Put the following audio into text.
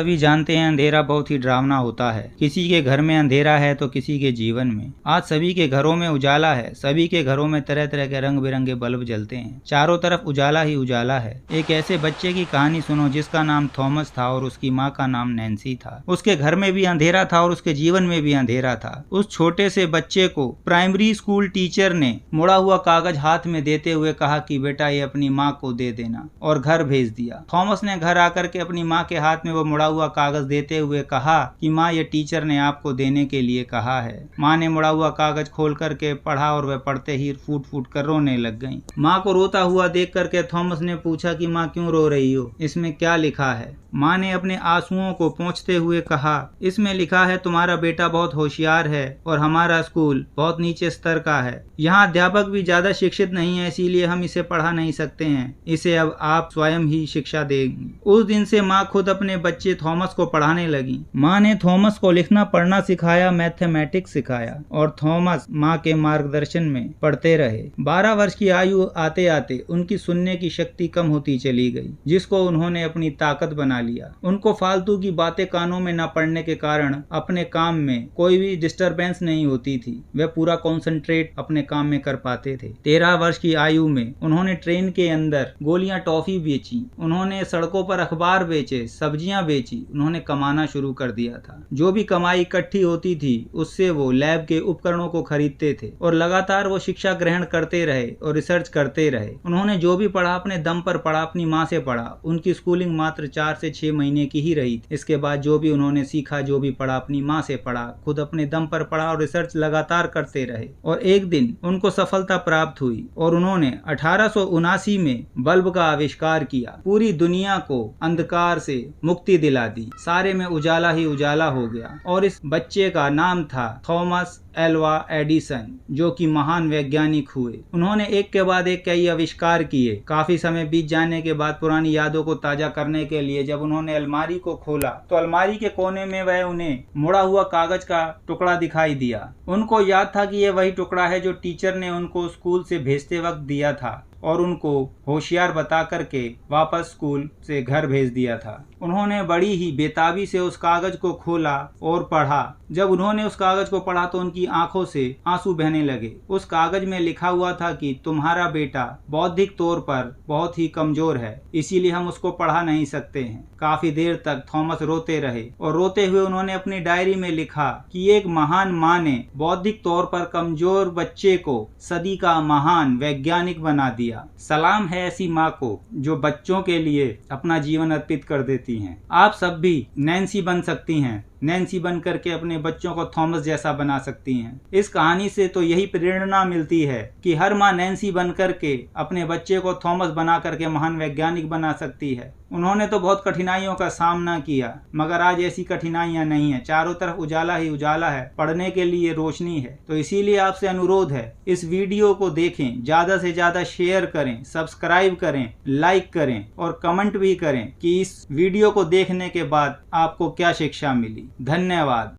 सभी जानते हैं अंधेरा बहुत ही डरावना होता है। किसी के घर में अंधेरा है तो किसी के जीवन में। आज सभी के घरों में उजाला है। सभी के घरों में तरह तरह के रंग बिरंगे बल्ब जलते हैं। चारों तरफ उजाला ही उजाला है। एक ऐसे बच्चे की कहानी सुनो जिसका नाम थॉमस था और उसकी माँ का नाम नैन्सी था। उसके घर में भी अंधेरा था और उसके जीवन में भी अंधेरा था। उस छोटे से बच्चे को प्राइमरी स्कूल टीचर ने मुड़ा हुआ कागज हाथ में देते हुए कहा कि बेटा ये अपनी माँ को दे देना, और घर भेज दिया। थॉमस ने घर आकर के अपनी माँ के हाथ में वो मुड़ा हुआ कागज देते हुए कहा कि माँ ये टीचर ने आपको देने के लिए कहा है। माँ ने मुड़ा हुआ कागज खोल करके पढ़ा और वह पढ़ते ही फूट फूट कर रोने लग गईं। माँ को रोता हुआ देख करके थॉमस ने पूछा कि माँ क्यों रो रही हो, इसमें क्या लिखा है। माँ ने अपने आंसुओं को पोंछते हुए कहा, इसमें लिखा है तुम्हारा बेटा बहुत होशियार है और हमारा स्कूल बहुत नीचे स्तर का है। यहाँ अध्यापक भी ज्यादा शिक्षित नहीं है, इसीलिए हम इसे पढ़ा नहीं सकते हैं। इसे अब आप स्वयं ही शिक्षा देंगी। उस दिन से माँ खुद अपने बच्चे थॉमस को पढ़ाने लगी। माँ ने थॉमस को लिखना पढ़ना सिखाया, मैथमेटिक्स सिखाया और थॉमस माँ के मार्गदर्शन में पढ़ते रहे। 12 वर्ष की आयु आते आते उनकी सुनने की शक्ति कम होती चली गई, जिसको उन्होंने अपनी ताकत बना लिया। उनको फालतू की बातें कानों में न पड़ने के कारण अपने काम में कोई भी डिस्टरबेंस नहीं होती थी। वे पूरा कॉन्सेंट्रेट अपने काम में कर पाते थे। 13 वर्ष की आयु में उन्होंने ट्रेन के अंदर गोलियां टॉफी बेची, उन्होंने सड़कों पर अखबार बेचे, सब्जियां बेची। उन्होंने कमाना शुरू कर दिया था। जो भी कमाई इकट्ठी होती थी उससे वो लैब के उपकरणों को खरीदते थे और लगातार वो शिक्षा ग्रहण करते रहे और रिसर्च करते रहे। उन्होंने जो भी पढ़ा अपने दम पर पढ़ा, अपनी माँ से पढ़ा। उनकी स्कूलिंग मात्र 4 से 6 महीने की ही रही थी। इसके बाद जो भी उन्होंने सीखा, जो भी पढ़ा, अपनी माँ से पढ़ा, खुद अपने दम पर पढ़ा और रिसर्च लगातार करते रहे। और एक दिन उनको सफलता प्राप्त हुई और उन्होंने 1879 में बल्ब का आविष्कार किया। पूरी दुनिया को अंधकार से मुक्ति दिला दी। सारे में उजाला ही उजाला हो गया। और इस बच्चे का नाम था थॉमस एल्वा एडिसन, जो कि महान वैज्ञानिक हुए। उन्होंने एक के बाद एक कई आविष्कार किए। काफी समय बीत जाने के बाद पुरानी यादों को ताजा करने के लिए जब उन्होंने अलमारी को खोला तो अलमारी के कोने में वह उन्हें मुड़ा हुआ कागज का टुकड़ा दिखाई दिया। उनको याद था कि यह वही टुकड़ा है जो टीचर ने उनको स्कूल से भेजते वक्त दिया था और उनको होशियार बता करके वापस स्कूल से घर भेज दिया था। उन्होंने बड़ी ही बेताबी से उस कागज को खोला और पढ़ा। जब उन्होंने उस कागज को पढ़ा तो उनकी आंखों से आंसू बहने लगे। उस कागज में लिखा हुआ था कि तुम्हारा बेटा बौद्धिक तौर पर बहुत ही कमजोर है, इसीलिए हम उसको पढ़ा नहीं सकते हैं। काफी देर तक थॉमस रोते रहे और रोते हुए उन्होंने अपनी डायरी में लिखा कि एक महान माँ ने बौद्धिक तौर पर कमजोर बच्चे को सदी का महान वैज्ञानिक बना दिया। सलाम है ऐसी माँ को जो बच्चों के लिए अपना जीवन अर्पित कर देती हैं। आप सब भी नैन्सी बन सकती हैं। नैन्सी बन करके अपने बच्चों को थॉमस जैसा बना सकती हैं। इस कहानी से तो यही प्रेरणा मिलती है कि हर माँ नैन्सी बन करके अपने बच्चे को थॉमस बना करके महान वैज्ञानिक बना सकती है। उन्होंने तो बहुत कठिनाइयों का सामना किया, मगर आज ऐसी कठिनाइयां नहीं है। चारों तरफ उजाला ही उजाला है, पढ़ने के लिए रोशनी है। तो इसीलिए आपसे अनुरोध है, इस वीडियो को देखें, ज्यादा से ज्यादा शेयर करें, सब्सक्राइब करें, लाइक करें और कमेंट भी करें कि इस वीडियो को देखने के बाद आपको क्या शिक्षा मिली। धन्यवाद।